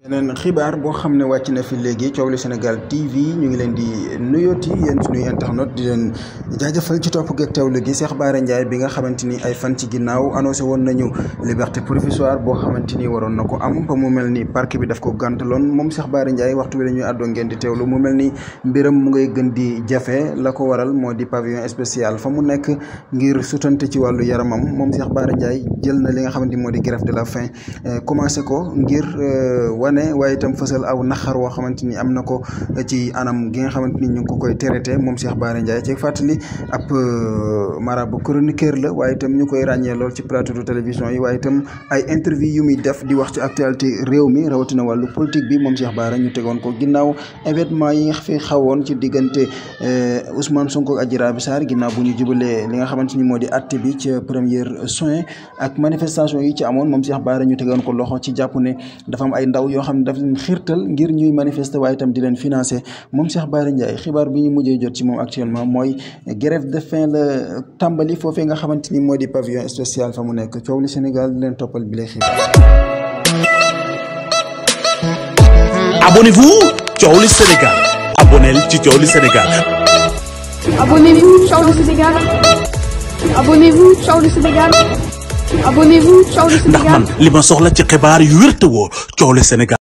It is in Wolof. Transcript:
beneen xibaar boo xam ne wàcc na fi léegi Thiowli Sénégal TV ñu ngi leen di nuyooti yéen suñuy internet di leen jaajëfal ci topp geeg teewlu gi Cheikh Bara Ndiaye bi nga xamante ni ay fan ci ginnaaw annoncé woon nañu liberté provisoire boo xamante ni waroon na ko am ba mu mel ni parc bi daf ko gàntaloon moom Cheikh Bara Ndiaye waxtu bi dañuy àddoo ngeen di teewlu mu mel ni mbiram mu ngay gën di jafe la ko waral moo di pavillon spécial fa mu nekk ngir sutante ci wàllu yaramam moom Cheikh Bara Ndiaye jël na li nga xamante ni moo di grève de la faim commencé ko ngir waaye itam fësal aw naxar woo xamante ni am na ko ci anam gi nga xamante ni ñu ngi ko koy traité moom Cheikh Bara Ndiaye ci fàttali ab marabout chroniqueur la waaye itam ñu koy ràññee lool ci plateau de télévision yi waaye itam ay interview yu muy def di wax ci actualité réew mi rawatina wàllu politique bi moom Cheikh Bara ñu tegoon ko ginnaaw événement yi nga fi xawoon ci diggante Ousmane Sonko ak Adji Raby Sarr ginnaaw bu ñu jubalee li nga xamante ni moo di acte bi ci première soin ak manifestation yi ci amoon moom Cheikh Bara ñu tegoon ko loxo ci jàpp ne dafa am ay ndaw yoo xam ne daf leen xiirtal ngir ñuy manifester waaye itam di leen financer moom Cheikh Bara Ndiaye xibaar bi ñu mujjee jot ci moom actuellement mooy grève de faim la tàmbali foofee nga xamante ni moo di pavillon spécial fa mu nekk Thiowli Sénégal di leen toppal bi lay xibaar. Abonnez-vous Thiowli Sénégal. Abonnez ci Thiowli Sénégal. Abonnez-vous Thiowli Sénégal. Abonnez-vous Thiowli Sénégal. Abonnez-vous Thiowli Sénégal. ndax man li ma soxla ci xibaar yu wér te wóor Thiowli Sénégal.